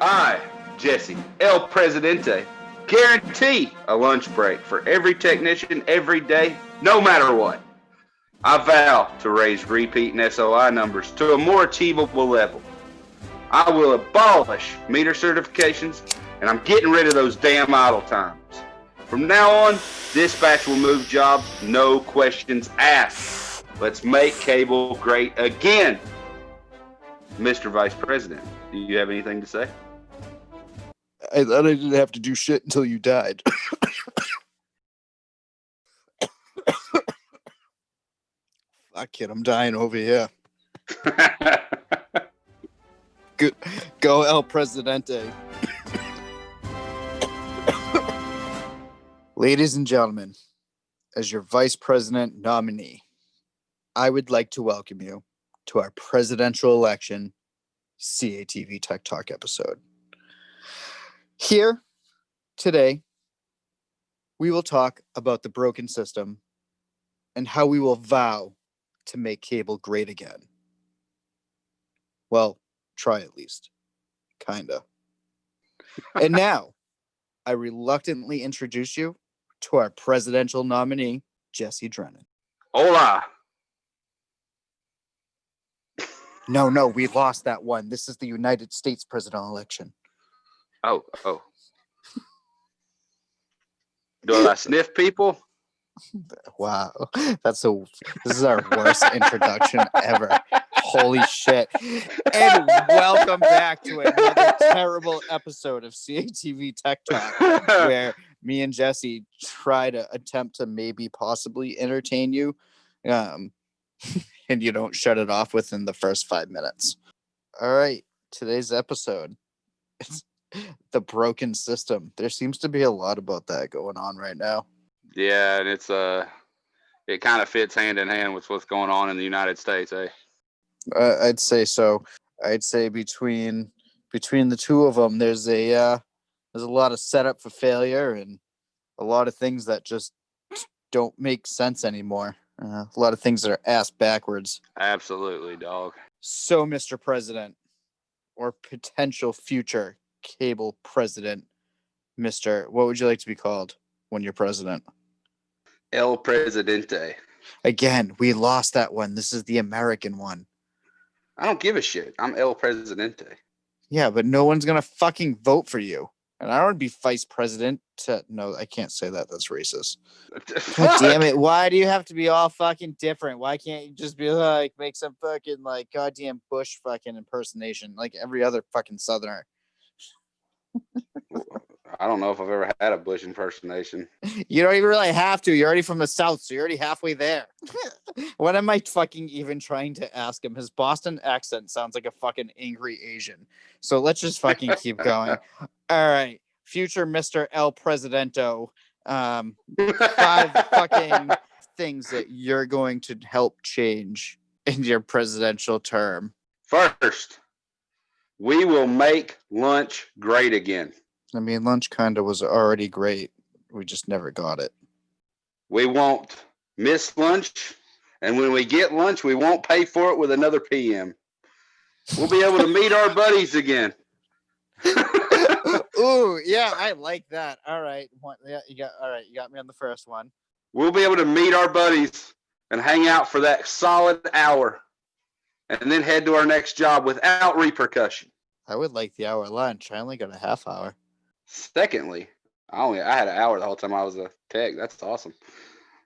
I, Jesse, El Presidente, guarantee a lunch break for every technician every day, no matter what. I vow to raise repeat and SOI numbers to a more achievable level. I will abolish meter certifications, and I'm getting rid of those damn idle times. From now on, dispatch will move jobs, no questions asked. Let's make cable great again. Mr. Vice President, do you have anything to say? I thought I didn't have to do shit until you died. Fuck it, I'm dying over here. Go El Presidente. Ladies and gentlemen, as your vice president nominee, I would like to welcome you to our presidential election CATV Tech Talk episode. Here, today, we will talk about the broken system and how we will vow to make cable great again. Well, try at least. Kinda. And now, I reluctantly introduce you to our presidential nominee, Jesse Drennan. Hola. No, we lost that one. This is the United States presidential election. Oh. Do I sniff people? Wow. This is our worst introduction ever. Holy shit. And welcome back to another terrible episode of CATV Tech Talk, where me and Jesse try to attempt to maybe possibly entertain you. And you don't shut it off within the first 5 minutes. All right. Today's episode. It's the broken system. There seems to be a lot about that going on right now. Yeah, and it's it kind of fits hand in hand with what's going on in the United States, eh? I'd say so. I'd say between the two of them, there's a lot of setup for failure and a lot of things that just don't make sense anymore. A lot of things that are ass backwards. Absolutely, dog. So, Mr. President, or potential future cable president, what would you like to be called when you're president? El Presidente. Again, we lost that one. This is the American one. I don't give a shit. I'm El Presidente. Yeah, but no one's gonna fucking vote for you. And I don't want to be vice president. No, I can't say that. That's racist. God damn it. Why do you have to be all fucking different? Why can't you just be like, make some fucking like goddamn Bush fucking impersonation like every other fucking Southerner? I don't know if I've ever had a Bush impersonation. You don't even really have to. You're already from the South, so you're already halfway there. What am I fucking even trying to ask him? His Boston accent sounds like a fucking angry Asian. So let's just fucking keep going. All right. Future Mr. El Presidento. 5 fucking things that you're going to help change in your presidential term. First, we will make lunch great again. I mean, lunch kind of was already great. We just never got it. We won't miss lunch. And when we get lunch, we won't pay for it with another PM. We'll be able to meet our buddies again. Ooh, yeah, I like that. All right. You got me on the first one. We'll be able to meet our buddies and hang out for that solid hour and then head to our next job without repercussion. I would like the hour lunch. I only got a half hour. Secondly, I had an hour the whole time I was a tech. That's awesome.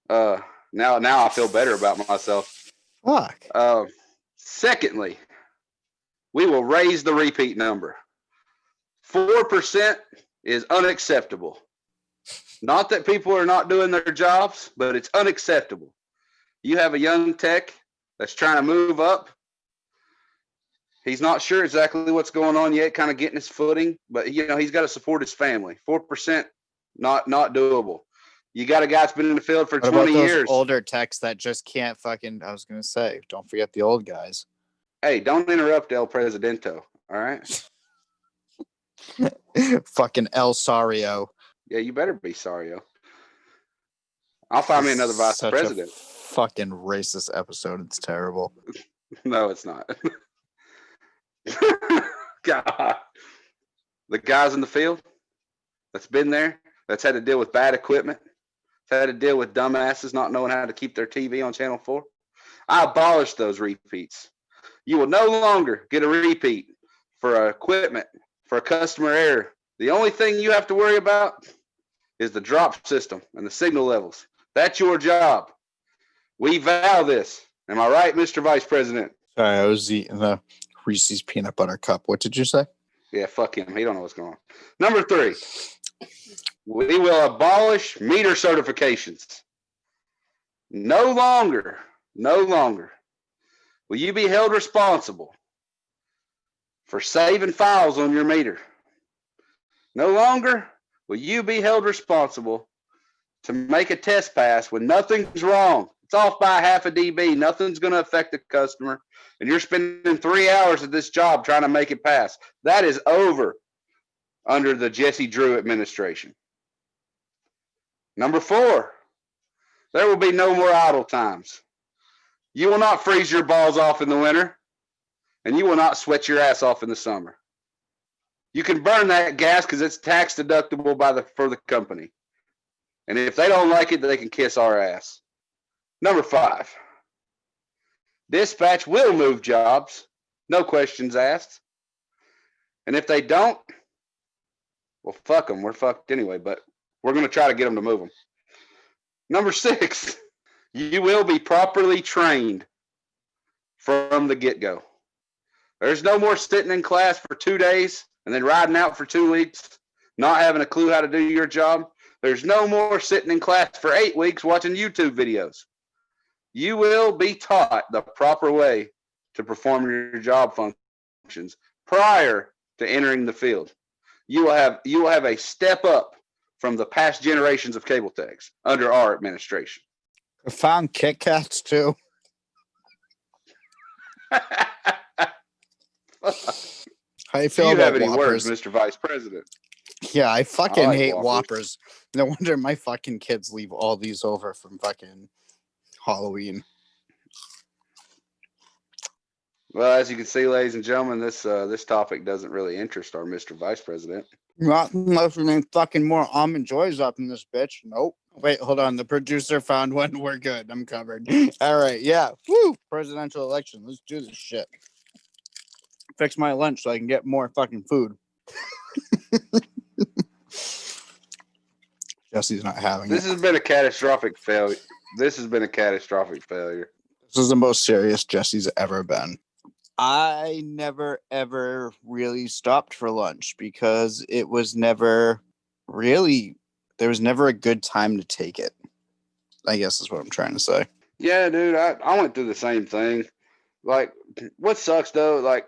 Now I feel better about myself. Fuck. Secondly, we will raise the repeat number. 4% is unacceptable. Not that people are not doing their jobs, but it's unacceptable. You have a young tech that's trying to move up. He's not sure exactly what's going on yet, kind of getting his footing, but he's got to support his family. 4%, not doable. You got a guy that's been in the field for 20 years. Older techs that just can't fucking. I was gonna say, don't forget the old guys. Hey, don't interrupt El Presidento. All right. Fucking El Sario. Yeah, you better be Sario. I'll find me another vice president. Fucking racist episode. It's terrible. No, it's not. God. the guys in the field that's been there, that's had to deal with bad equipment, that's had to deal with dumbasses not knowing how to keep their TV on Channel 4. I abolished those repeats. You will no longer get a repeat for equipment, for a customer error. The only thing you have to worry about is the drop system and the signal levels. That's your job. We vow this. Am I right, Mr. Vice President? Sorry, I was eating the Reese's peanut butter cup. What did you say? Yeah, fuck him. He don't know what's going on. Number 3, we will abolish meter certifications. No longer will you be held responsible for saving files on your meter. No longer will you be held responsible to make a test pass when nothing's wrong. It's off by half a dB. Nothing's going to affect the customer. And you're spending 3 hours at this job trying to make it pass. That is over under the Jesse Drew administration. Number 4, there will be no more idle times. You will not freeze your balls off in the winter, and you will not sweat your ass off in the summer. You can burn that gas because it's tax deductible for the company. And if they don't like it, they can kiss our ass. Number 5, dispatch will move jobs, no questions asked. And if they don't, well, fuck them. We're fucked anyway, but we're going to try to get them to move them. Number 6, you will be properly trained from the get-go. There's no more sitting in class for 2 days and then riding out for 2 weeks, not having a clue how to do your job. There's no more sitting in class for 8 weeks watching YouTube videos. You will be taught the proper way to perform your job functions prior to entering the field. You will have a step up from the past generations of cable techs under our administration. I found Kit Kats too. How you feel Do you about have any Whoppers? words, Mr. Vice President? Yeah, I fucking like hate Whoppers. Whoppers. No wonder my fucking kids leave all these over from fucking Halloween. Well, as you can see, ladies and gentlemen, this topic doesn't really interest our Mr. Vice President. Not unless we make fucking more almond joys up in this bitch. Nope. Wait, hold on. The producer found one. We're good. I'm covered. All right. Yeah. Woo. Presidential election. Let's do this shit. Fix my lunch so I can get more fucking food. Jesse's not having This it. has been a catastrophic failure. This has been a catastrophic failure. This is the most serious Jesse's ever been. I never, ever really stopped for lunch because it was never really, there was never a good time to take it. I guess is what I'm trying to say. Yeah, dude, I went through the same thing. Like, what sucks though, like,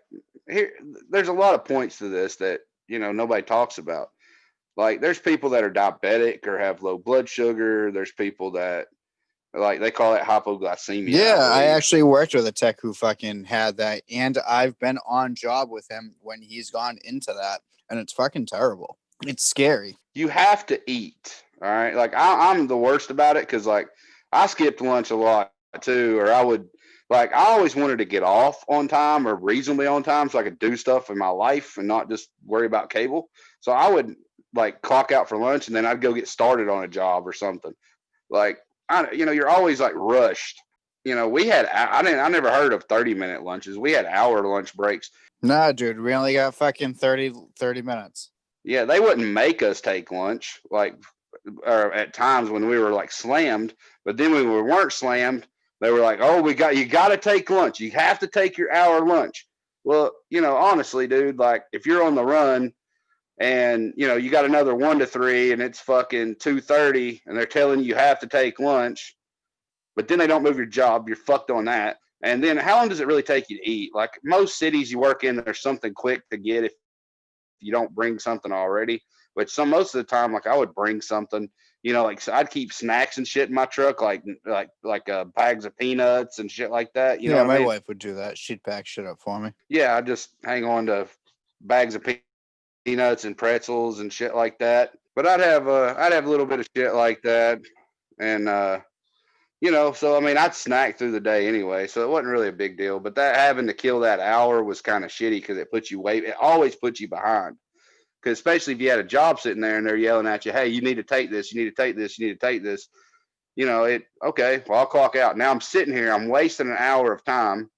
there's a lot of points to this that, nobody talks about. Like, there's people that are diabetic or have low blood sugar. There's people that, like, they call it hypoglycemia. Yeah, I actually worked with a tech who fucking had that, and I've been on job with him when he's gone into that, and it's fucking terrible. It's scary. You have to eat, all right? Like, I'm the worst about it because, like, I skipped lunch a lot too, or I always wanted to get off on time or reasonably on time so I could do stuff in my life and not just worry about cable. So I would, like, clock out for lunch and then I'd go get started on a job or something. Like, you're always like rushed. I never heard of 30-minute lunches. We had hour lunch breaks. Nah, dude, we only got fucking 30 minutes. Yeah, they wouldn't make us take lunch, like, or at times when we were like slammed. But then when we weren't slammed, they were like, "Oh, you got to take lunch. You have to take your hour lunch." Well, honestly, dude, like, if you're on the run and you got another 1 to 3 and it's fucking 2:30 and they're telling you have to take lunch, but then they don't move your job, you're fucked on that. And then how long does it really take you to eat? Like, most cities you work in, there's something quick to get if you don't bring something already. But most of the time, like, I would bring something, like, so I'd keep snacks and shit in my truck, like bags of peanuts and shit like that. You know what my I mean? wife would do that. She'd pack shit up for me. Yeah, I just hang on to bags of peanuts and pretzels and shit like that. But I'd have a little bit of shit like that, and so I mean, I'd snack through the day anyway, so it wasn't really a big deal. But that having to kill that hour was kind of shitty because it always puts you behind. Because especially if you had a job sitting there and they're yelling at you, hey, you need to take this, you need to take this, you need to take this. Okay, well, I'll clock out. Now I'm sitting here, I'm wasting an hour of time.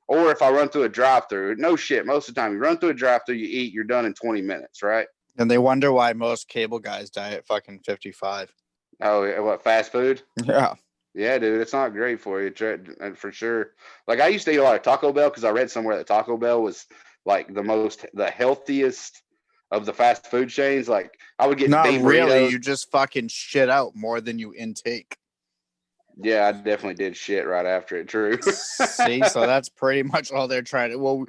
Or if I run through a drive-through, no shit, most of the time you run through a drive-through, you eat, you're done in 20 minutes, right? And they wonder why most cable guys die at fucking 55. Oh, what, fast food? Yeah. Yeah, dude, it's not great for you, for sure. Like, I used to eat a lot of Taco Bell because I read somewhere that Taco Bell was like the healthiest of the fast food chains. Like, I would get Not beef really. burritos. You just fucking shit out more than you intake. Yeah, I definitely did shit right after it. True. See, so that's pretty much all they're trying to. Well,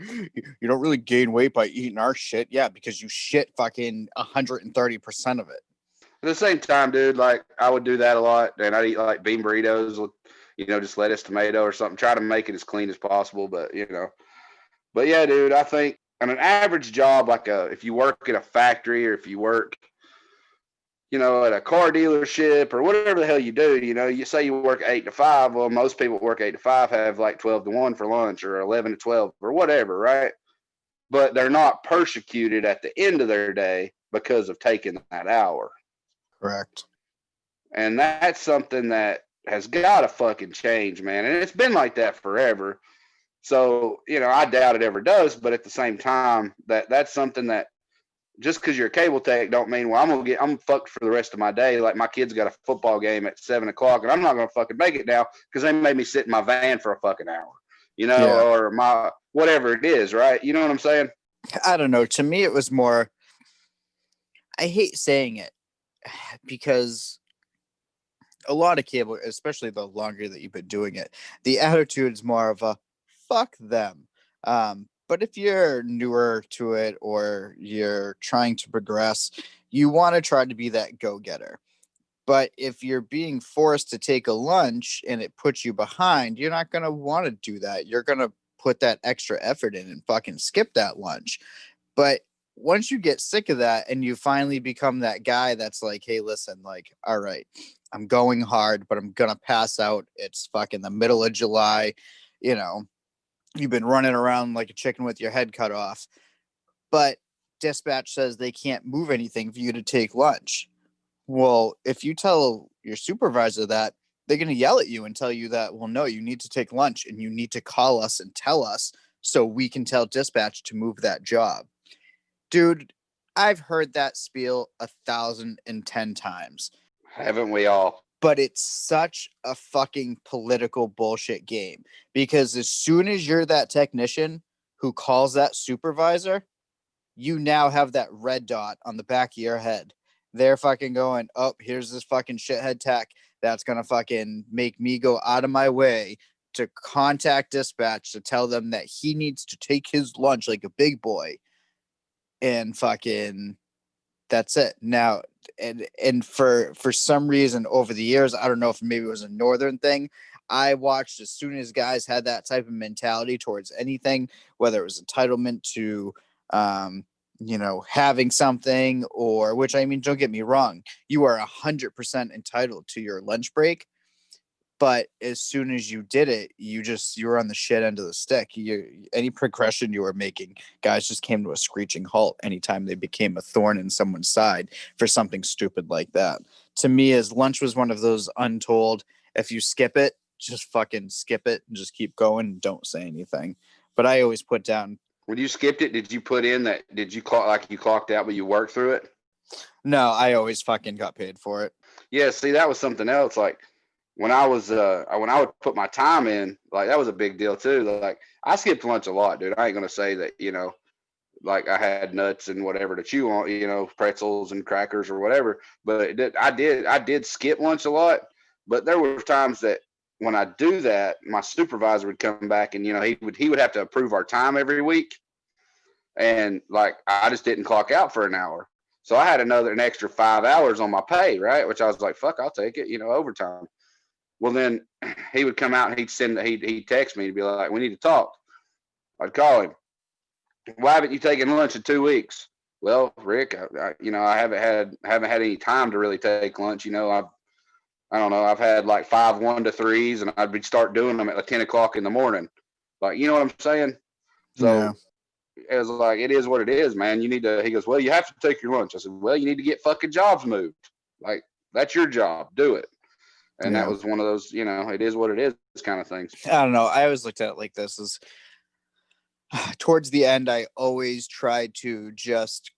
you don't really gain weight by eating our shit. Yeah, because you shit fucking 130% of it. At the same time, dude, like I would do that a lot, and I'd eat like bean burritos with, just lettuce, tomato, or something. Try to make it as clean as possible, but yeah, dude, I think on an average job, like if you work in a factory or if you work, at a car dealership or whatever the hell you do, you say you work 8 to 5. Well, most people work 8 to 5 have like 12 to 1 for lunch or 11 to 12 or whatever, right? But they're not persecuted at the end of their day because of taking that hour. Correct. And that's something that has got to fucking change, man. And it's been like that forever. So, I doubt it ever does. But at the same time, that's something that just because you're a cable tech don't mean, well, I'm fucked for the rest of my day. Like my kid's got a football game at 7 o'clock and I'm not going to fucking make it now because they made me sit in my van for a fucking hour, Yeah. or my whatever it is, right? You know what I'm saying? I don't know. To me, it was more, I hate saying it because a lot of cable, especially the longer that you've been doing it, the attitude is more of a fuck them. But if you're newer to it or you're trying to progress, you want to try to be that go-getter. But if you're being forced to take a lunch and it puts you behind, you're not going to want to do that. You're going to put that extra effort in and fucking skip that lunch. But once you get sick of that and you finally become that guy that's like, hey, listen, like, all right, I'm going hard, but I'm going to pass out. It's fucking the middle of July. You've been running around like a chicken with your head cut off. But dispatch says they can't move anything for you to take lunch. Well, if you tell your supervisor that, they're going to yell at you and tell you that, well, no, you need to take lunch and you need to call us and tell us so we can tell dispatch to move that job. Dude, I've heard that spiel 1,010 times. Haven't we all? But it's such a fucking political bullshit game because as soon as you're that technician who calls that supervisor, you now have that red dot on the back of your head. They're fucking going, oh, here's this fucking shithead tech that's going to fucking make me go out of my way to contact dispatch to tell them that he needs to take his lunch like a big boy. And fucking, that's it. Now, and for some reason over the years, I don't know if maybe it was a northern thing, I watched as soon as guys had that type of mentality towards anything, whether it was entitlement to having something, or which, I mean, don't get me wrong, you are 100% entitled to your lunch break, but as soon as you did it, you were on the shit end of the stick. Any progression you were making, guys just came to a screeching halt anytime they became a thorn in someone's side for something stupid like that. To me, as lunch was one of those untold, if you skip it, just fucking skip it and just keep going and don't say anything. But I always put down, when you skipped it, did you put in that? Did you clock like you clocked out, but you worked through it? no, I always fucking got paid for it. Yeah, see, that was something else. Like when I would put my time in, like that was a big deal too. Like I skipped lunch a lot, dude. I ain't gonna say that, like I had nuts and whatever to chew on, pretzels and crackers or whatever. But I did skip lunch a lot. But there were times that when I do that, my supervisor would come back and he would have to approve our time every week, and like I just didn't clock out for an hour, so I had an extra 5 hours on my pay, right? Which I was like, fuck, I'll take it, overtime. Well, then he would come out and he'd text me to be like, we need to talk. I'd call him. Why haven't you taken lunch in 2 weeks? Well, Rick, I haven't had any time to really take lunch. I don't know. I've had like 5 1-to-3s, and I'd start doing them at like 10 o'clock in the morning. Like, you know what I'm saying? So, Yeah. it was like, it is what it is, man. You need to, he goes, well, you have to take your lunch. I said, well, you need to get fucking jobs moved. Like, that's your job. Do it. And that Yeah. was one of those, it is what it is kind of things. I don't know. I always looked at it like this: is towards the end, I always tried to just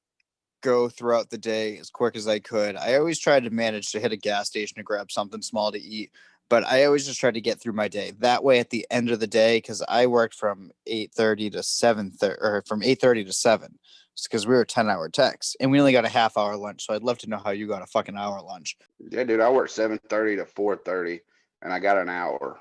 go throughout the day as quick as I could. I always tried to manage to hit a gas station to grab something small to eat, but I always just tried to get through my day. That way, at the end of the day, because I worked from 8:30 to 7:30, or from 8:30 to 7, because we were 10-hour techs, and we only got a half-hour lunch. So I'd love to know how you got a fucking hour lunch. Yeah, dude, I worked 7:30 to 4:30, and I got an hour.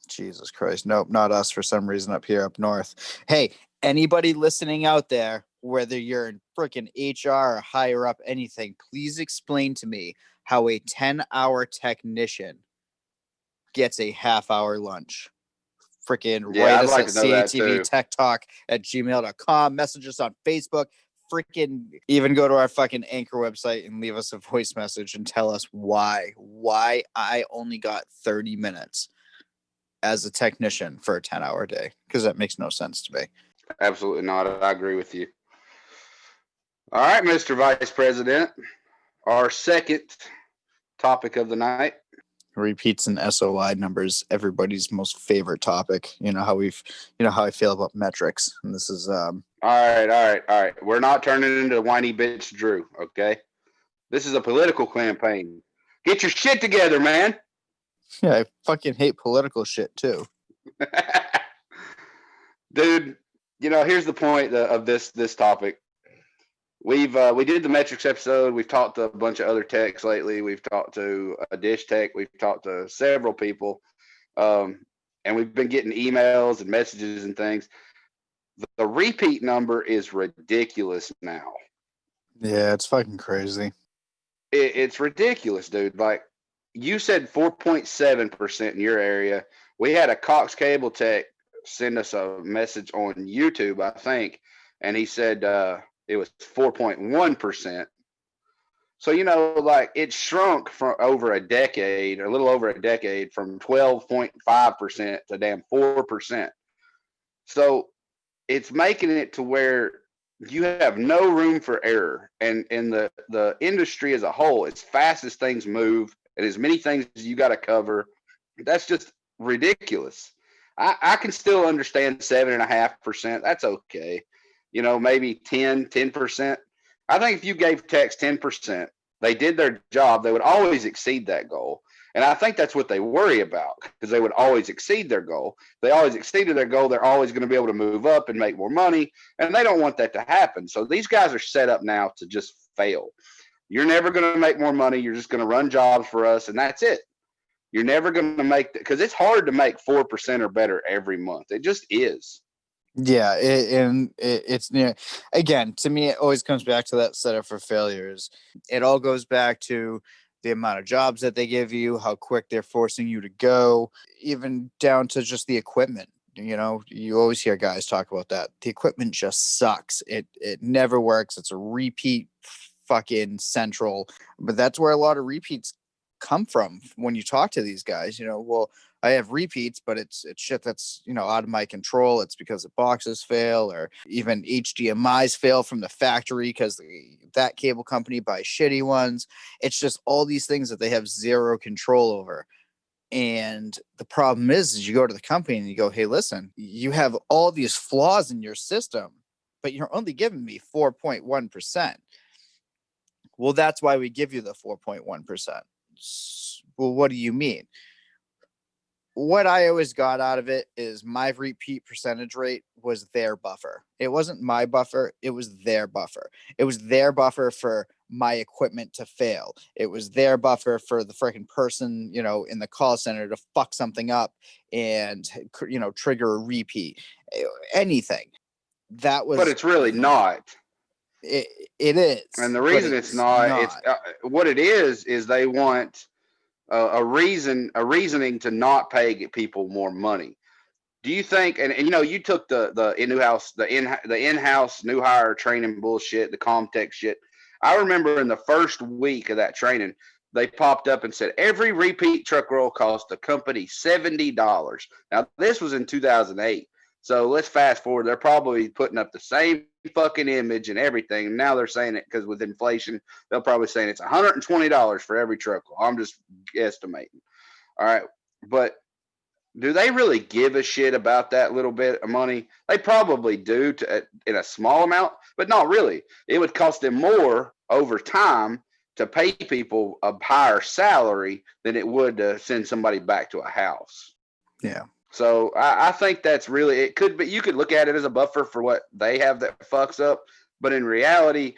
Jesus Christ. Nope, not us for some reason up here up north. Hey, anybody listening out there, whether you're in freaking HR or higher up anything, please explain to me how a 10-hour technician gets a half-hour lunch. Freaking Yeah, write I'd us like at to know that too. catvtechtalk@gmail.com. Message us on Facebook. Freaking even go to our fucking Anchor website and leave us a voice message and tell us why I only got 30 minutes as a technician for a 10-hour day, because that makes no sense to me. Absolutely not. I agree with you. All right, Mr. Vice President, our second topic of the night. Repeats and SOI numbers, everybody's most favorite topic. You know how I feel about metrics, and this is All right. We're not turning into whiny bitch Drew, okay? This is a political campaign. Get your shit together, man. yeah, I fucking hate political shit too. Dude, here's the point of this topic. We did the metrics episode. We've talked to a bunch of other techs lately. We've talked to a dish tech. We've talked to several people, and we've been getting emails and messages and things. The repeat number is ridiculous now. Yeah, it's fucking crazy. It's ridiculous, dude. Like, you said 4.7% in your area. We had a Cox Cable tech send us a message on YouTube, I think, and he said it was 4.1%. So, like, it shrunk for over a decade, or a little over a decade, from 12.5% to damn 4%. So it's making it to where you have no room for error. And in the industry as a whole, as fast as things move and as many things as you got to cover, that's just ridiculous. I can still understand 7.5%. That's okay. Maybe 10%. I think if you gave techs 10%, they did their job, they would always exceed that goal. And I think that's what they worry about, because they would always exceed their goal. They always exceeded their goal. They're always going to be able to move up and make more money. And they don't want that to happen. So these guys are set up now to just fail. You're never going to make more money. You're just going to run jobs for us, and that's it. You're never going to make that, because it's hard to make 4% or better every month. It just is. Yeah, it's near. Again, to me, it always comes back to that setup for failures. It all goes back to the amount of jobs that they give you, how quick they're forcing you to go, even down to just the equipment. You always hear guys talk about that. The equipment just sucks. It never works. It's a repeat fucking central. But that's where a lot of repeats come from when you talk to these guys. Well, I have repeats, but it's shit that's out of my control. It's because the boxes fail, or even HDMI's fail from the factory because that cable company buys shitty ones. It's just all these things that they have zero control over. And the problem is you go to the company and you go, hey, listen, you have all these flaws in your system, but you're only giving me 4.1%. Well, that's why we give you the 4.1%. Well, what do you mean? What I always got out of it is my repeat percentage rate was their buffer. It wasn't my buffer. It was their buffer. It was their buffer for my equipment to fail. It was their buffer for the freaking person, in the call center to fuck something up and, trigger a repeat. Anything. That was. But it's really not. It is. And the reason it's not, it's what it is they want a reasoning to not pay people more money. Do you think? And you took the in-house new hire training bullshit, the Comtech shit. I remember in the first week of that training, they popped up and said every repeat truck roll cost the company $70. Now this was in 2008. So let's fast forward. They're probably putting up the same fucking image and everything. Now they're saying it because with inflation, they'll probably saying it's $120 for every truck. I'm just estimating. All right. But do they really give a shit about that little bit of money? They probably do in a small amount, but not really. It would cost them more over time to pay people a higher salary than it would to send somebody back to a house. Yeah. So I think that's really, it could be, you could look at it as a buffer for what they have that fucks up. But in reality,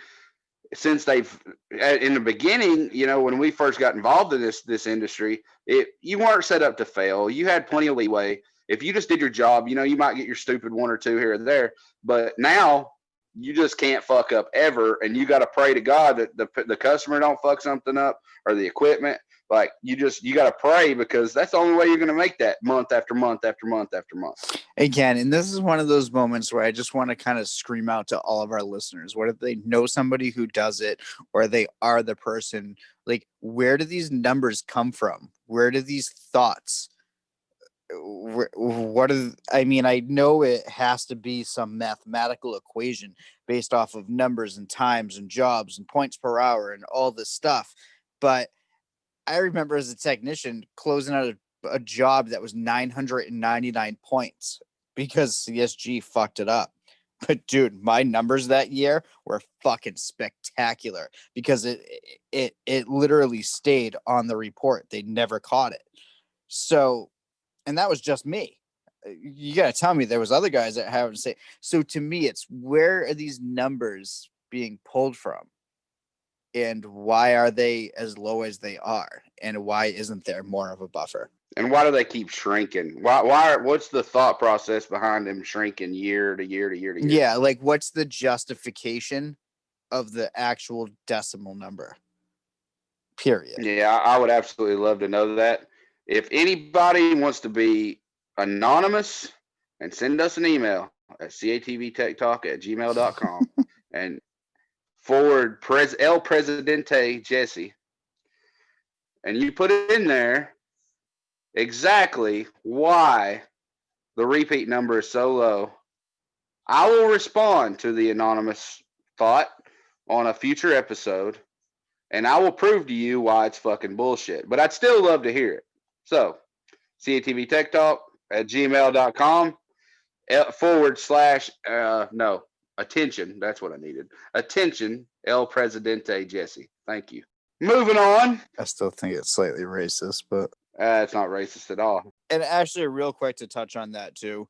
since they've in the beginning, when we first got involved in this industry, you weren't set up to fail. You had plenty of leeway. If you just did your job, you might get your stupid one or two here and there. But now you just can't fuck up ever, and you got to pray to God that the customer don't fuck something up or the equipment. Like you got to pray, because that's the only way you're going to make that month after month after month after month. Again, and this is one of those moments where I just want to kind of scream out to all of our listeners, what if they know somebody who does it, or they are the person? Like, where do these numbers come from? Where do these thoughts? I know it has to be some mathematical equation based off of numbers and times and jobs and points per hour and all this stuff. But I remember as a technician closing out a job that was 999 points because CSG fucked it up. But dude, my numbers that year were fucking spectacular because it literally stayed on the report. They never caught it. So, and that was just me. You got to tell me there was other guys that haven't say. So to me, it's where are these numbers being pulled from? And why are they as low as they are? And why isn't there more of a buffer? And why do they keep shrinking? What's the thought process behind them shrinking year to year to year to year? Yeah, like what's the justification of the actual decimal number? Period. Yeah, I would absolutely love to know that. If anybody wants to be anonymous, and send us an email at catvtechtalk@gmail.com and forward El Presidente Jesse, and you put it in there exactly why the repeat number is so low, I will respond to the anonymous thought on a future episode, and I will prove to you why it's fucking bullshit. But I'd still love to hear it. So, catvtechtalk@gmail.com attention. That's what I needed. Attention, El Presidente Jesse. Thank you. Moving on. I still think it's slightly racist, but It's not racist at all. And actually, real quick to touch on that too,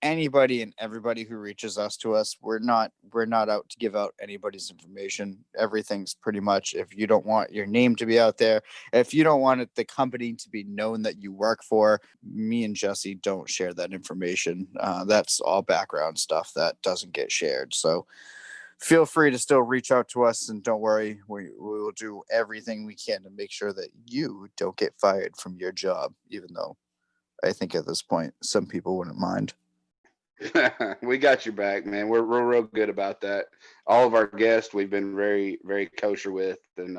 anybody and everybody who reaches we're not out to give out anybody's information. Everything's pretty much, if you don't want your name to be out there, if you don't want the company to be known that you work for, me and Jesse don't share that information. That's all background stuff that doesn't get shared. So feel free to still reach out to us, and don't worry, we will do everything we can to make sure that you don't get fired from your job, even though I think at this point some people wouldn't mind. We got your back, man. We're real good about that. All of our guests we've been very, very kosher with, and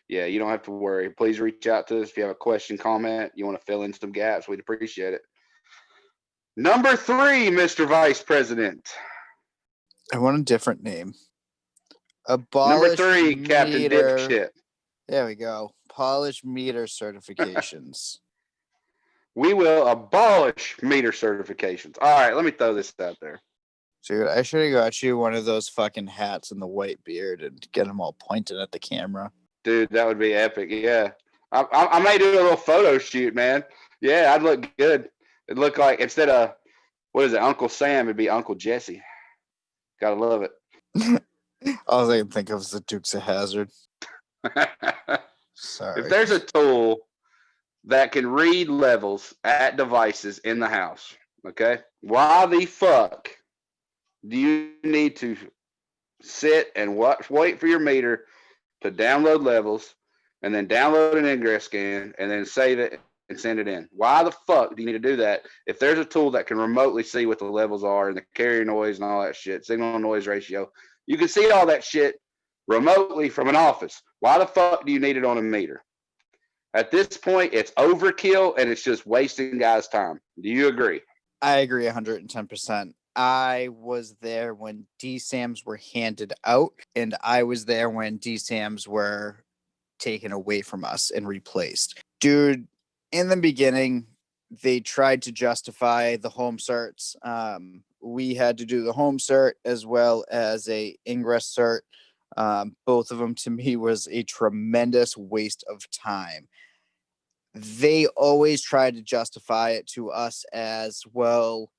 yeah, you don't have to worry. Please reach out to us if you have a question, comment, you want to fill in some gaps. We'd appreciate it. Number 3, Mr. Vice President. I want a different name. Abolish Number 3, meter. Captain Dipshit. There we go. Polish meter certifications. We will abolish meter certifications. All right, let me throw this out there. Dude, I should have got you one of those fucking hats and the white beard and get them all pointed at the camera. Dude, that would be epic. Yeah. I may do a little photo shoot, man. Yeah, I'd look good. It'd look like, instead of, what is it, Uncle Sam, it'd be Uncle Jesse. Gotta love it. All I can think of is the Dukes of Hazzard. Sorry. If there's a tool that can read levels at devices in the house, okay, why the fuck do you need to sit and wait for your meter to download levels and then download an ingress scan and then save it and send it in? Why the fuck do you need to do that if there's a tool that can remotely see what the levels are and the carrier noise and all that shit, signal noise ratio? You can see all that shit remotely from an office. Why the fuck do you need it on a meter? At this point, it's overkill and it's just wasting guys' time. Do you agree? I agree 110%. I was there when DSAMs were handed out, and I was there when DSAMs were taken away from us and replaced. Dude, in the beginning, they tried to justify the home certs. We had to do the home cert as well as a ingress cert. Both of them to me was a tremendous waste of time. They always tried to justify it to us as, well,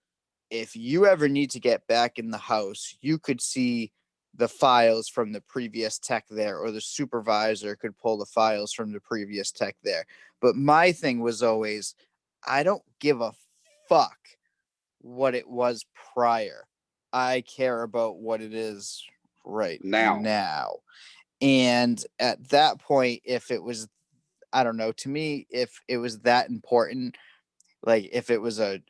if you ever need to get back in the house, you could see the files from the previous tech there, or the supervisor could pull the files from the previous tech there. But my thing was always, I don't give a fuck what it was prior. I care about what it is right now. And at that point, if it was, I don't know, to me, if it was that important, like if it was a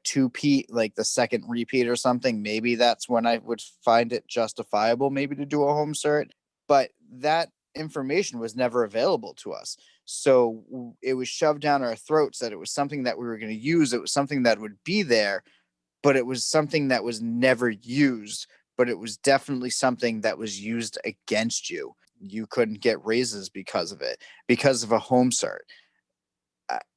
two-peat, like the second repeat or something, maybe that's when I would find it justifiable maybe to do a home cert. But that information was never available to us. So it was shoved down our throats that it was something that we were going to use. It was something that would be there, but it was something that was never used. But it was definitely something that was used against you. You couldn't get raises because of it, because of a home cert.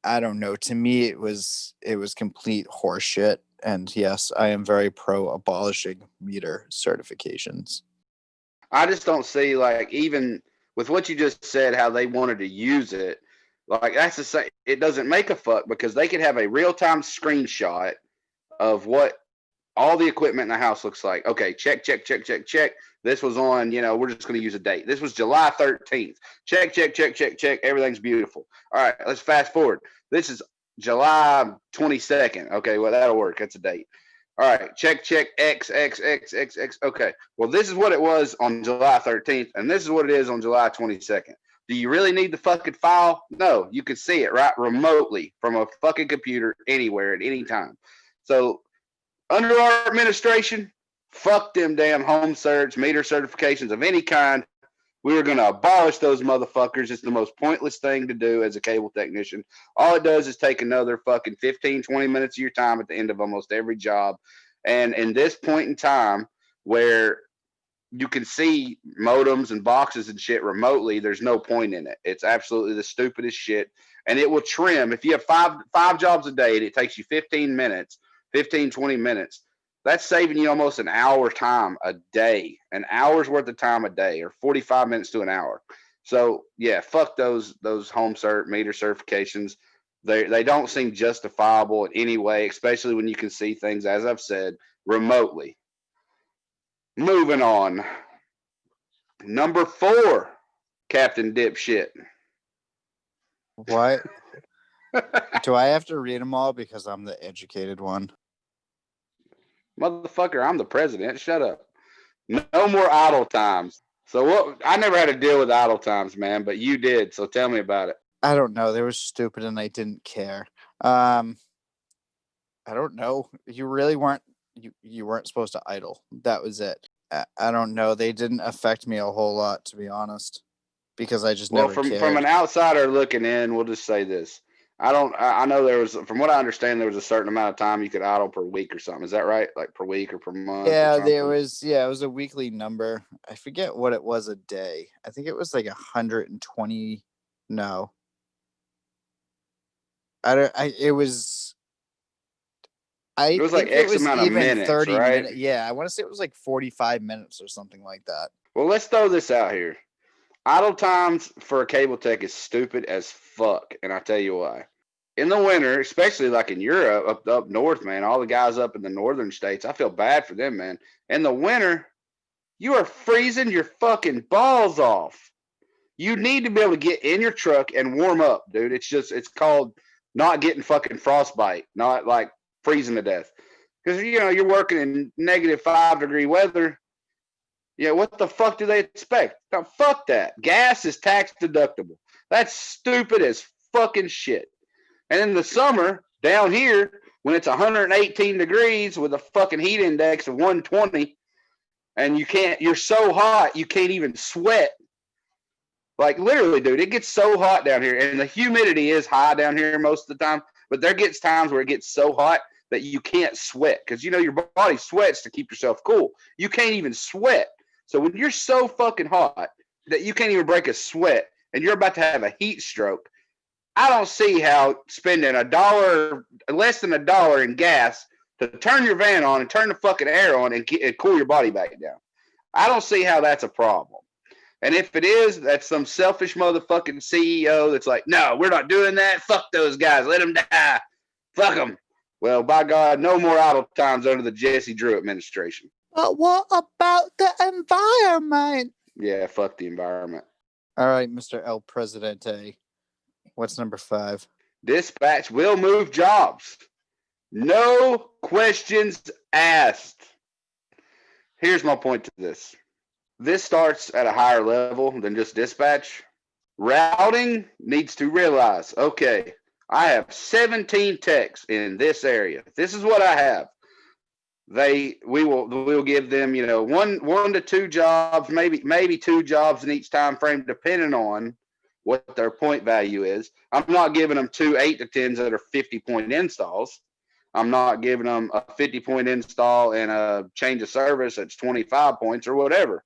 I don't know. To me, it was complete horseshit. And yes, I am very pro abolishing meter certifications. I just don't see, like, even with what you just said, how they wanted to use it. Like, that's the same. It doesn't make a fuck, because they could have a real time screenshot of what all the equipment in the house looks like. Okay, check. This was on, we're just going to use a date. This was July 13th. Check. Everything's beautiful. All right, let's fast forward. This is July 22nd. Okay, well, that'll work. That's a date. All right, check, X. Okay, well, this is what it was on July 13th, and this is what it is on July 22nd. Do you really need the fucking file? No, you can see it right remotely from a fucking computer anywhere at any time. So, under our administration, fuck them damn home certs, meter certifications of any kind. We were going to abolish those motherfuckers. It's the most pointless thing to do as a cable technician. All it does is take another fucking 15, 20 minutes of your time at the end of almost every job. And in this point in time where you can see modems and boxes and shit remotely, there's no point in it. It's absolutely the stupidest shit. And it will trim. If you have five jobs a day and it takes you 15 minutes, 15, 20 minutes, that's saving you almost an hour time a day, an hour's worth of time a day, or 45 minutes to an hour. So yeah, fuck those home cert meter certifications. They don't seem justifiable in any way, especially when you can see things, as I've said, remotely. Moving on. Number 4, Captain Dipshit. What? Do I have to read them all because I'm the educated one? Motherfucker, I'm the president. Shut up. No more idle times. So what? I never had to deal with idle times, man, but you did. So tell me about it. I don't know. They were stupid and I didn't care. I don't know. You really weren't. You weren't supposed to idle. That was it. I don't know. They didn't affect me a whole lot, to be honest, because I just never cared. From an outsider looking in, we'll just say this. I know there was, from what I understand, there was a certain amount of time you could idle per week or something. Is that right? Like per week or per month? Yeah, there was. Yeah, it was a weekly number. I forget what it was a day. I think it was like 120. No, I don't. It was. It was like X amount of minutes, 30 right? minutes. Yeah, I want to say it was like 45 minutes or something like that. Well, let's throw this out here. Idle times for a cable tech is stupid as fuck, and I'll tell you why. In the winter, especially like in Europe, up north, man, all the guys up in the northern states, I feel bad for them, man. In the winter, you are freezing your fucking balls off. You need to be able to get in your truck and warm up, dude. It's called not getting fucking frostbite, not like freezing to death. Because, you're working in -5-degree weather. Yeah, what the fuck do they expect? No, fuck that. Gas is tax deductible. That's stupid as fucking shit. And in the summer, down here, when it's 118 degrees with a fucking heat index of 120, and you're so hot, you can't even sweat. Like, literally, dude, it gets so hot down here, and the humidity is high down here most of the time, but there gets times where it gets so hot, that you can't sweat because your body sweats to keep yourself cool. You can't even sweat. So when you're so fucking hot that you can't even break a sweat and you're about to have a heat stroke, I don't see how spending less than $1 in gas to turn your van on and turn the fucking air on and cool your body back down. I don't see how that's a problem. And if it is, that's some selfish motherfucking CEO that's like, no, we're not doing that. Fuck those guys. Let them die. Fuck them. Well, by God, no more idle times under the Jesse Drew administration. But what about the environment? Yeah, fuck the environment. All right, Mr. El Presidente. What's number 5? Dispatch will move jobs. No questions asked. Here's my point to this. This starts at a higher level than just dispatch. Routing needs to realize, okay, I have 17 techs in this area. This is what I have. We will give them, one to 2 jobs, maybe 2 jobs in each time frame, depending on what their point value is. I'm not giving them 2 8 to 10s that are 50-point installs. I'm not giving them a 50-point install and a change of service that's 25 points or whatever.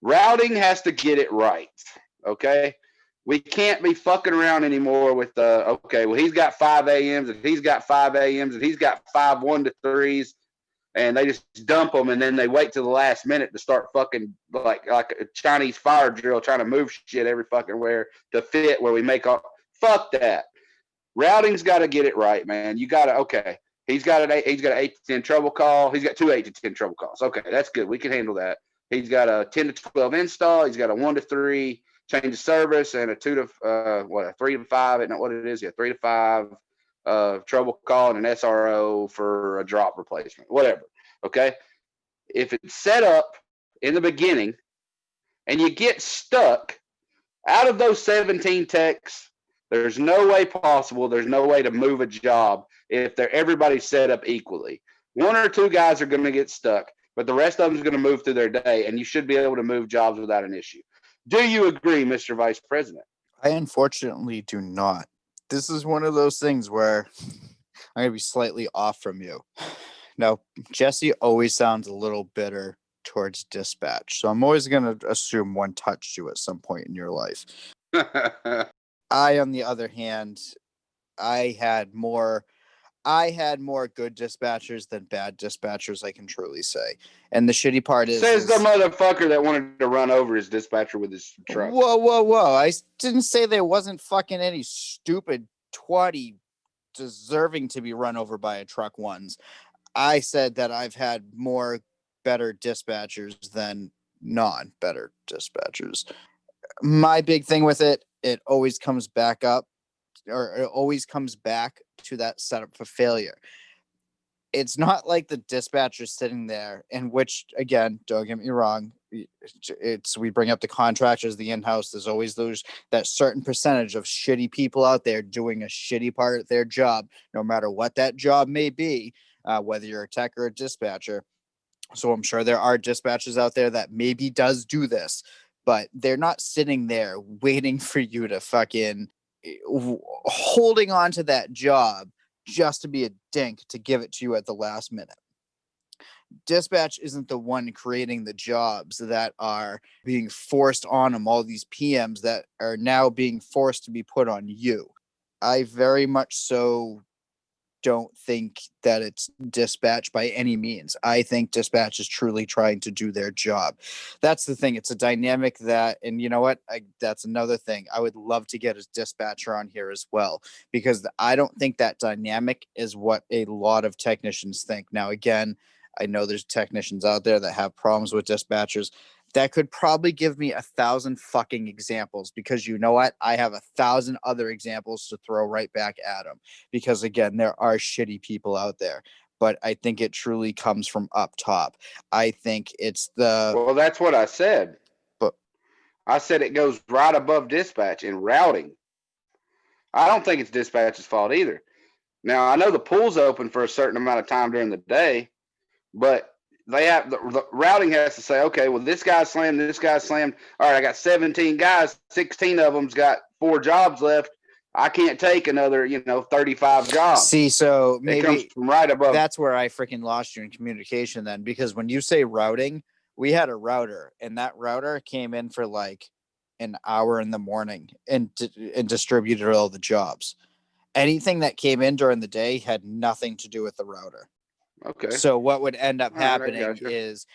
Routing has to get it right, okay? We can't be fucking around anymore with, okay, well, he's got 5 AMs, and he's got 5 AMs, and he's got 5 1-3s, and they just dump them, and then they wait till the last minute to start fucking like a Chinese fire drill trying to move shit every fucking where to fit where we make all. Fuck that. Routing's got to get it right, man. You got to, okay, he's got an 8 to 10 trouble call. He's got 2 8 to 10 trouble calls. Okay, that's good. We can handle that. He's got a 10 to 12 install. He's got a 1 to 3 change of service and a 3 to 5. Isn't that what it is? Yeah, 3 to 5 trouble call and an SRO for a drop replacement, whatever. Okay. If it's set up in the beginning and you get stuck out of those 17 techs, there's no way possible. There's no way to move a job if everybody's set up equally. 1 or 2 guys are going to get stuck, but the rest of them is going to move through their day, and you should be able to move jobs without an issue. Do you agree, Mr. Vice President? I unfortunately do not. This is one of those things where I'm going to be slightly off from you. Now, Jesse always sounds a little bitter towards dispatch, so I'm always going to assume one touched you at some point in your life. I, on the other hand, I had more good dispatchers than bad dispatchers, I can truly say. And the shitty part is... Says the motherfucker that wanted to run over his dispatcher with his truck. Whoa. I didn't say there wasn't fucking any stupid twatty deserving to be run over by a truck ones. I said that I've had more better dispatchers than non-better dispatchers. My big thing with it always comes back up, or it always comes back to that setup for failure. It's not like the dispatcher sitting there, in which, again, don't get me wrong, we bring up the contractors, the in-house. There's always that certain percentage of shitty people out there doing a shitty part of their job, no matter what that job may be, whether you're a tech or a dispatcher. So I'm sure there are dispatchers out there that maybe does do this, but they're not sitting there waiting for you to fucking holding on to that job just to be a dink to give it to you at the last minute. Dispatch isn't the one creating the jobs that are being forced on them, all these PMs that are now being forced to be put on you. I very much so don't think that it's dispatch by any means. I think dispatch is truly trying to do their job. That's the thing. It's a dynamic that, and you know what? That's another thing. I would love to get a dispatcher on here as well, because I don't think that dynamic is what a lot of technicians think. Now, again, I know there's technicians out there that have problems with dispatchers. That could probably give me 1,000 fucking examples, because you know what? I have 1,000 other examples to throw right back at them, because again, there are shitty people out there, but I think it truly comes from up top. I think it's well, that's what I said. But I said it goes right above dispatch in routing. I don't think it's dispatch's fault either. Now, I know the pool's open for a certain amount of time during the day, but they have the routing has to say, okay, well, this guy's slammed. All right, I got 17 guys. 16 of them's got 4 jobs left. I can't take another, 35 jobs. See, so It comes maybe from right above. that's where I freaking lost you in communication then, because when you say routing, we had a router, and that router came in for like an hour in the morning and distributed all the jobs. Anything that came in during the day had nothing to do with the router. Okay. So what would end up All right, I happening gotcha. is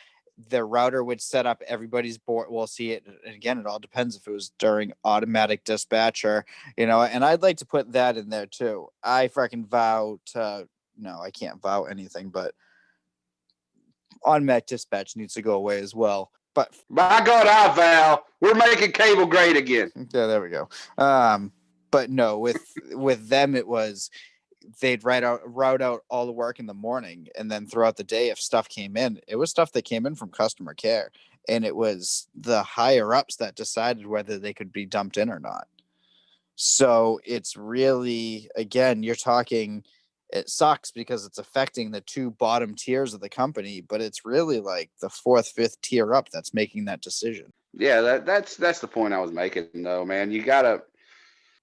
the router would set up everybody's board. We'll see it again. It all depends if it was during automatic dispatch or, and I'd like to put that in there too. I freaking vow to, no, I can't vow anything, but automatic dispatch needs to go away as well. But by God, I vow, we're making cable great again. yeah, there we go. But no, with them, it was, they'd route out all the work in the morning, and then throughout the day, if stuff came in, it was stuff that came in from customer care, and it was the higher ups that decided whether they could be dumped in or not. So it's really, again, you're talking, it sucks because it's affecting the two bottom tiers of the company, but it's really like the fourth, fifth tier up that's making that decision. Yeah, that's the point I was making, though, man. You gotta.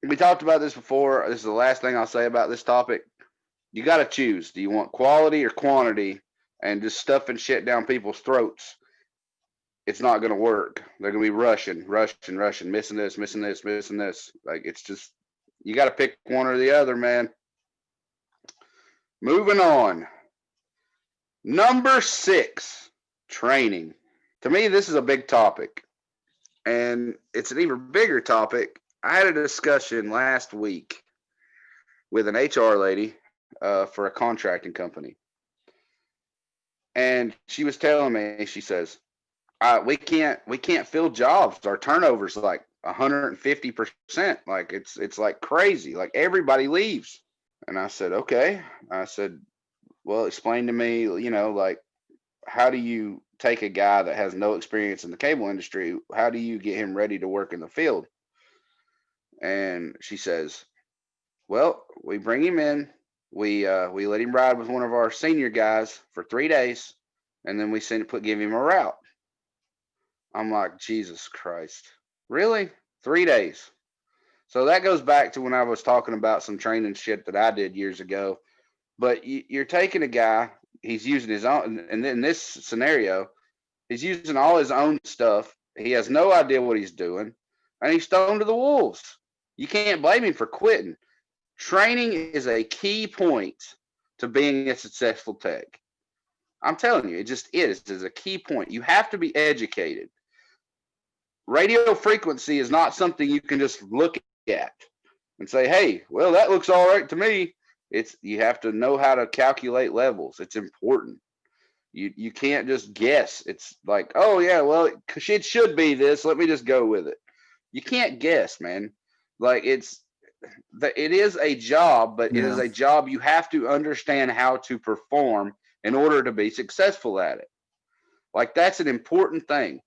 We talked about this before. This is the last thing I'll say about this topic. You gotta choose. Do you want quality or quantity? And just stuffing shit down people's throats, it's not gonna work. They're gonna be rushing, missing this, missing this, missing this. Like, it's just, you gotta pick one or the other, man. Moving on. Number 6, training. To me, this is a big topic, and it's an even bigger topic. I had a discussion last week with an HR lady for a contracting company, and she was telling me, she says, we can't fill jobs. Our turnover's like 150%. Like, it's like crazy. Like, everybody leaves. And I said, okay. I said, well, explain to me, like, how do you take a guy that has no experience in the cable industry? How do you get him ready to work in the field? And she says, well, we bring him in. We let him ride with one of our senior guys for 3 days, and then we give him a route. I'm like, Jesus Christ, really? 3 days? So that goes back to when I was talking about some training shit that I did years ago. But you're taking a guy, he's using his own, and in this scenario, he's using all his own stuff. He has no idea what he's doing, and he's thrown to the wolves. You can't blame him for quitting. Training is a key point to being a successful tech. I'm telling you, it just is. It's a key point. You have to be educated. Radio frequency is not something you can just look at and say, hey, well, that looks all right to me. You have to know how to calculate levels. It's important. You can't just guess. It's like, oh yeah, well, it should be this. Let me just go with it. You can't guess, man. Like, it is a job, but it is a job you have to understand how to perform in order to be successful at it. Like, that's an important thing.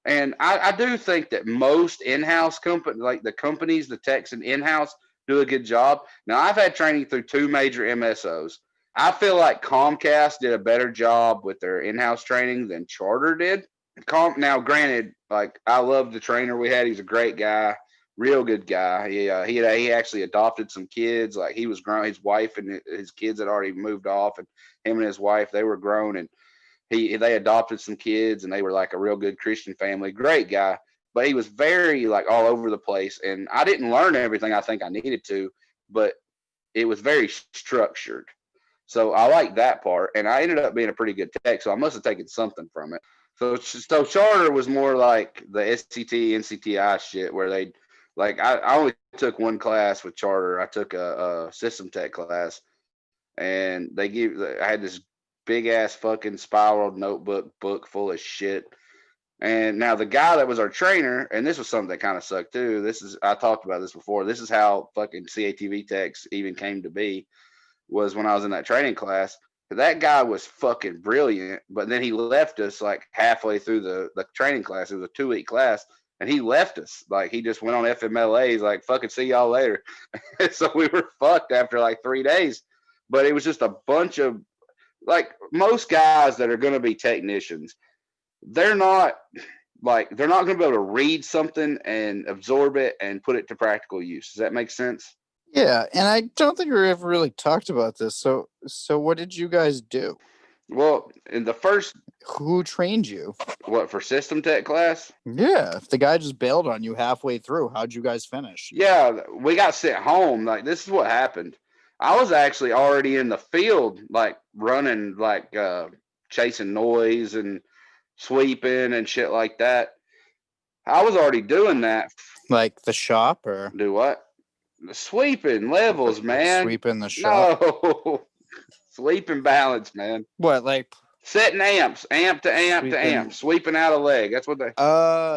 And I do think that most in-house companies, like the companies, the techs and in-house, do a good job. Now, I've had training through 2 major MSOs. I feel like Comcast did a better job with their in-house training than Charter did. Now, granted, like, I love the trainer we had. He's a great guy, real good guy. He actually adopted some kids. Like, he was grown. His wife and his kids had already moved off, and him and his wife, they were grown, and they adopted some kids, and they were like a real good Christian family. Great guy, but he was very like all over the place, and I didn't learn everything I think I needed to, but it was very structured. So I like that part, and I ended up being a pretty good tech, so I must have taken something from it. So Charter was more like the SCT, NCTI shit, where they, like, I only took one class with Charter. I took a system tech class, and I had this big ass fucking spiraled notebook book full of shit. And now the guy that was our trainer, and this was something that kind of sucked too. I talked about this before. This is how fucking CATV techs even came to be, was when I was in that training class. That guy was fucking brilliant, but then he left us like halfway through the training class. It was a 2-week class, and he left us. Like, he just went on FMLA. He's like, fucking see y'all later. So we were fucked after like 3 days. But it was just a bunch of, like, most guys that are going to be technicians, they're not going to be able to read something and absorb it and put it to practical use. Does that make sense? Yeah, and I don't think we ever really talked about this. So what did you guys do? Well, in the first, Who trained you? what, for system tech class? Yeah, if the guy just bailed on you halfway through, how'd you guys finish? Yeah, we got sent home. Like, this is what happened. I was actually already in the field, like running, like chasing noise and sweeping and shit like that. I was already doing that. Like the shop or Do what? Sweeping levels, man. sweeping the shop? No, sweeping balance, man. What, like Setting amps, amp to amp to amp, sweeping? sweeping out a leg. That's what they.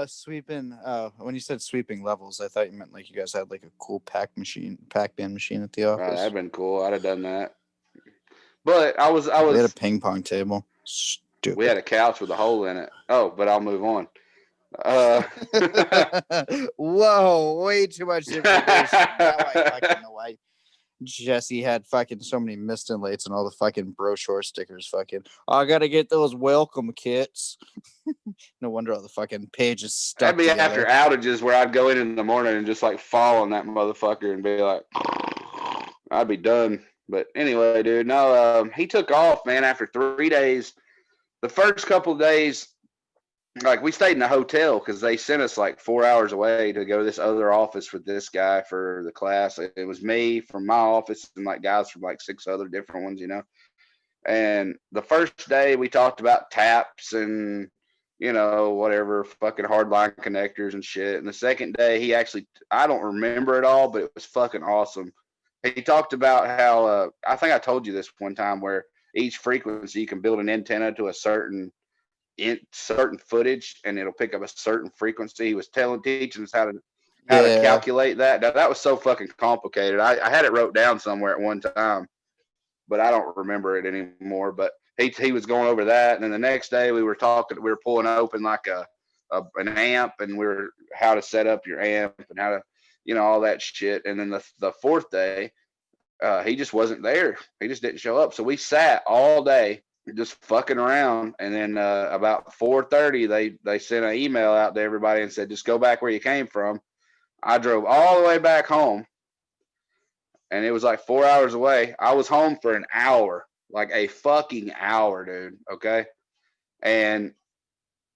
Sweeping. When you said sweeping levels, I thought you meant like you guys had like a cool pack band machine at the That'd office. have been cool. I'd have done that. But I We had a was. ping pong table. We had Stupid. a couch with a hole in it. Oh, but I'll move on. Uh, Whoa, way too much information. Now I fucking know why Jesse had fucking so many mist inlates and all the fucking brochure stickers. Fucking, I gotta get those welcome kits. No wonder all the fucking pages stuck That'd be together. after outages where I'd go in the morning and just like fall on that motherfucker and be like, I'd be done. But anyway, dude, no, he took off, man, after 3 days. The first couple of days, like we stayed in a hotel because they sent us like 4 hours away to go to this other office with this guy for the class. It was me from my office and like guys from like 6 other different ones, you know. And the first day we talked about taps and whatever fucking hardline connectors and shit. And the second day he actually, I don't remember it all, but it was fucking awesome. He talked about how I think I told you this one time where each frequency you can build an antenna to a certain footage and it'll pick up a certain frequency. He was teaching us how to Yeah. calculate that. Now that was so fucking complicated. I had it wrote down somewhere at one time, but I don't remember it anymore. But he was going over that, and then the next day we were pulling open like an amp, and we were how to set up your amp and how to all that shit. And then the fourth day, he just wasn't there. He just didn't show up. So we sat all day just fucking around, and then about 4:30 they sent an email out to everybody and said just go back where you came from. I drove all the way back home, and it was like 4 hours away. I was home for an hour, like a fucking hour, dude. Okay, and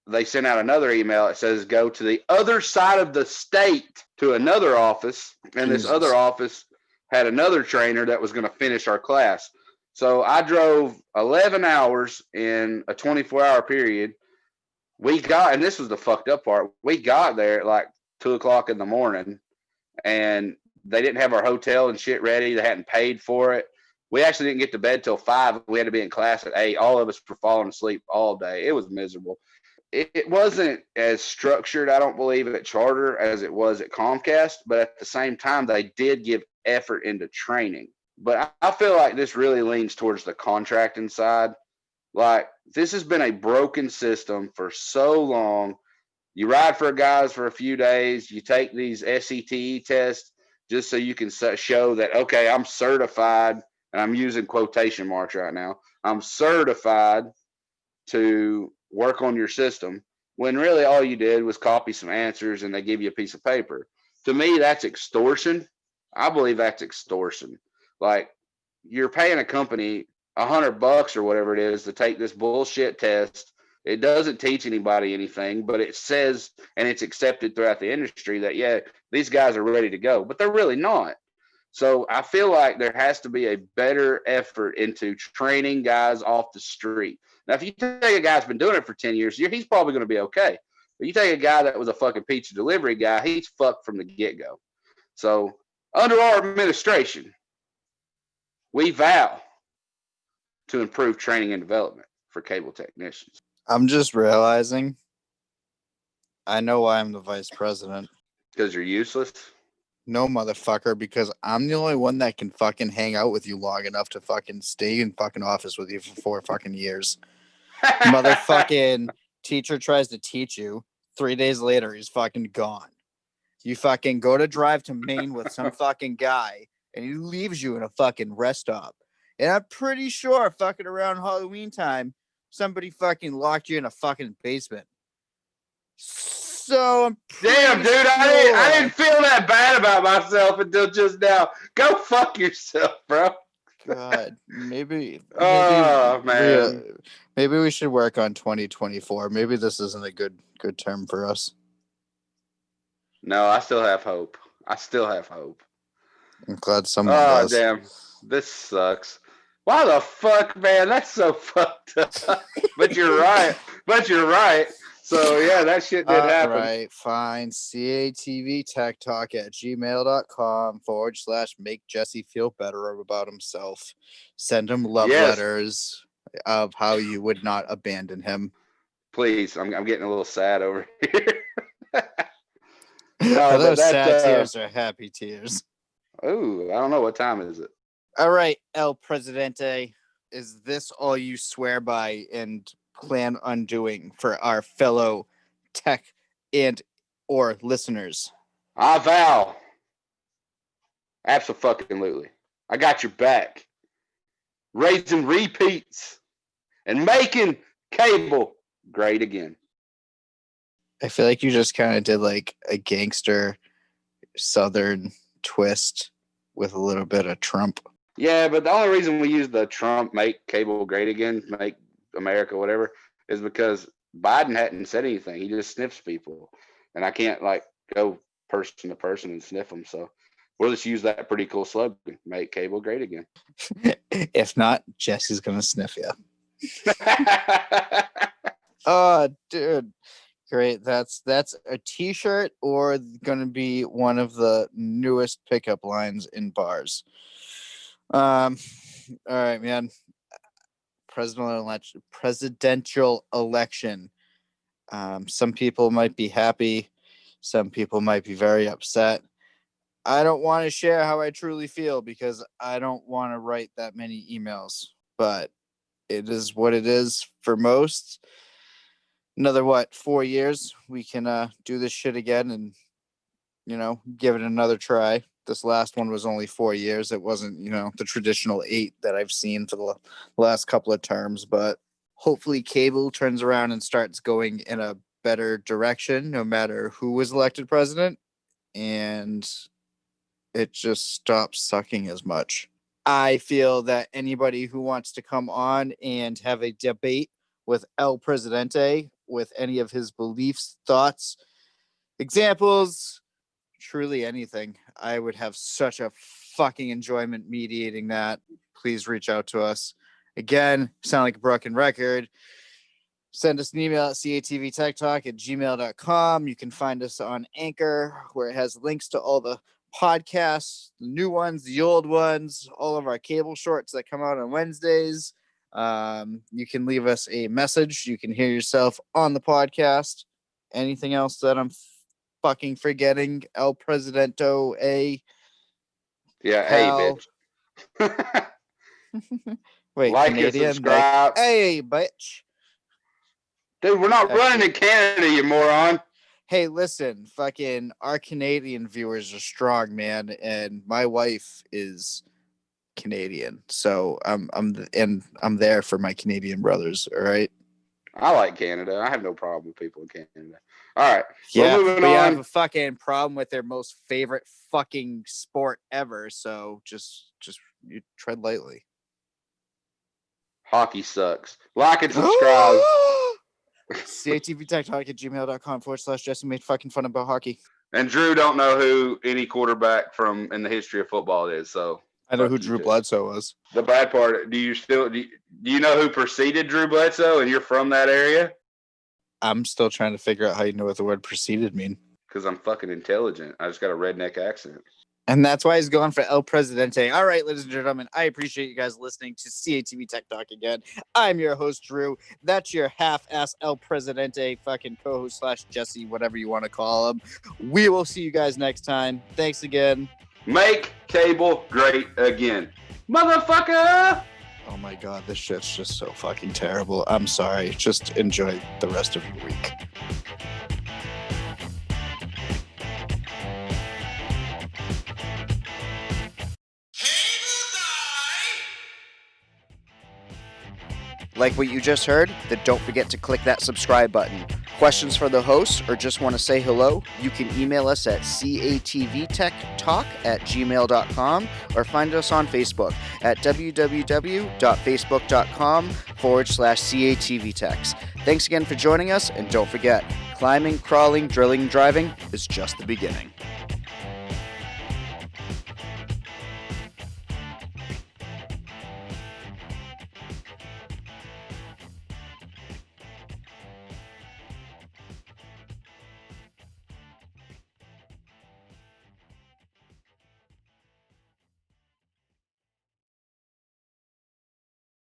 they sent out another email that says go to the other side of the state to another office, and Jesus. this other office had another trainer that was going to finish our class. So I drove 11 hours in a 24-hour period. And this was the fucked up part. We got there at like 2 o'clock in the morning, and they didn't have our hotel and shit ready. They hadn't paid for it. We actually didn't get to bed till 5. We had to be in class at 8. All of us were falling asleep all day. It was miserable. It wasn't as structured, I don't believe, at Charter as it was at Comcast, but at the same time, they did give effort into training. But I feel like this really leans towards the contracting side. Like, this has been a broken system for so long. You ride for guys for a few days, you take these SETE tests just so you can show that, okay, I'm certified, and I'm using quotation marks right now. I'm certified to work on your system, when really all you did was copy some answers and they give you a piece of paper. To me, that's extortion. I believe that's extortion. Like, you're paying a company $100 or whatever it is to take this bullshit test. It doesn't teach anybody anything, but it says, and it's accepted throughout the industry that, yeah, these guys are ready to go, but they're really not. So I feel like there has to be a better effort into training guys off the street. Now, if you take a guy that's been doing it for 10 years, he's probably going to be okay. But you take a guy that was a fucking pizza delivery guy, he's fucked from the get-go. So under our administration, we vow to improve training and development for cable technicians. I'm just realizing I know why I'm the vice president. Because you're useless? No, motherfucker, because I'm the only one that can fucking hang out with you long enough to fucking stay in fucking office with you for 4 fucking years. Motherfucking teacher tries to teach you. 3 days later, he's fucking gone. You fucking go to drive to Maine with some fucking guy, and he leaves you in a fucking rest stop. And I'm pretty sure fucking around Halloween time, somebody fucking locked you in a fucking basement. So I'm Damn, dude, I didn't feel that bad about myself until just now. Go fuck yourself, bro. God, maybe Oh man. maybe we should work on 2024. Maybe this isn't a good term for us. No, I still have hope. I still have hope. I'm glad someone Oh does. damn, this sucks. Why the fuck, man? That's so fucked up. But you're right. But you're right. So yeah, that shit did happen. All right, fine. CATV Tech Talk at gmail.com / make Jesse feel better about himself. Send him love letters of how you would not abandon him. Please, I'm getting a little sad over here. Are those sad tears or happy tears? Ooh, I don't know. What time is it? All right, El Presidente. Is this all you swear by and plan on doing for our fellow tech and or listeners? I vow. Absolutely. I got your back. Raising repeats and making cable great again. I feel like you just kind of did like a gangster Southern twist with a little bit of Trump. Yeah, but the only reason we use the Trump make cable great again, make America whatever, is because Biden hadn't said anything. He just sniffs people. And I can't like go person to person and sniff them. So we'll just use that pretty cool slogan, make cable great again. If not, Jesse's going to sniff you. Oh, dude. Great. That's a t-shirt or going to be one of the newest pickup lines in bars. All right, man. Presidential election. Some people might be happy. Some people might be very upset. I don't want to share how I truly feel because I don't want to write that many emails, but it is what it is for most. Another 4 years we can do this shit again and give it another try. This last one was only 4 years. It wasn't the traditional 8 that I've seen for the last couple of terms, but hopefully cable turns around and starts going in a better direction no matter who was elected president, and it just stops sucking as much. I feel that anybody who wants to come on and have a debate with El Presidente with any of his beliefs, thoughts, examples, truly anything, I would have such a fucking enjoyment mediating that. Please reach out to us. Again, sound like a broken record. Send us an email at catvtechtalk@gmail.com. You can find us on Anchor, where it has links to all the podcasts, the new ones, the old ones, all of our cable shorts that come out on Wednesdays. You can leave us a message. You can hear yourself on the podcast. Anything else that I'm fucking forgetting? El Presidento A. Yeah, pal. Hey, bitch. Wait, like Canadian? and subscribe. Like, hey, bitch. Dude, we're not running in Canada, you moron. Hey, listen, fucking our Canadian viewers are strong, man, and my wife is Canadian, so I'm there for my Canadian brothers. All right. I like Canada. I have no problem with people in Canada. All right. Yeah, moving but you on. have a fucking problem with their most favorite fucking sport ever. So just you tread lightly. Hockey sucks. Like and subscribe. catvtechtalk@gmail.com / Jesse made fucking fun about hockey. And Drew don't know who any quarterback from in the history of football is. So I know who Drew Bledsoe was. The bad part, do you know who preceded Drew Bledsoe and you're from that area? I'm still trying to figure out how you know what the word preceded mean. Because I'm fucking intelligent. I just got a redneck accent. And that's why he's going for El Presidente. All right, ladies and gentlemen, I appreciate you guys listening to CATV Tech Talk again. I'm your host, Drew. That's your half-ass El Presidente fucking co-host / Jesse, whatever you want to call him. We will see you guys next time. Thanks again. Make cable great again. Motherfucker! Oh my God, this shit's just so fucking terrible. I'm sorry. Just enjoy the rest of your week. Like what you just heard? Then don't forget to click that subscribe button. questions for the host, or just want to say hello, you can email us at catvtechtalk@gmail.com or find us on Facebook at www.facebook.com/catvtechs. Thanks again for joining us, and don't forget, climbing, crawling, drilling, driving is just the beginning.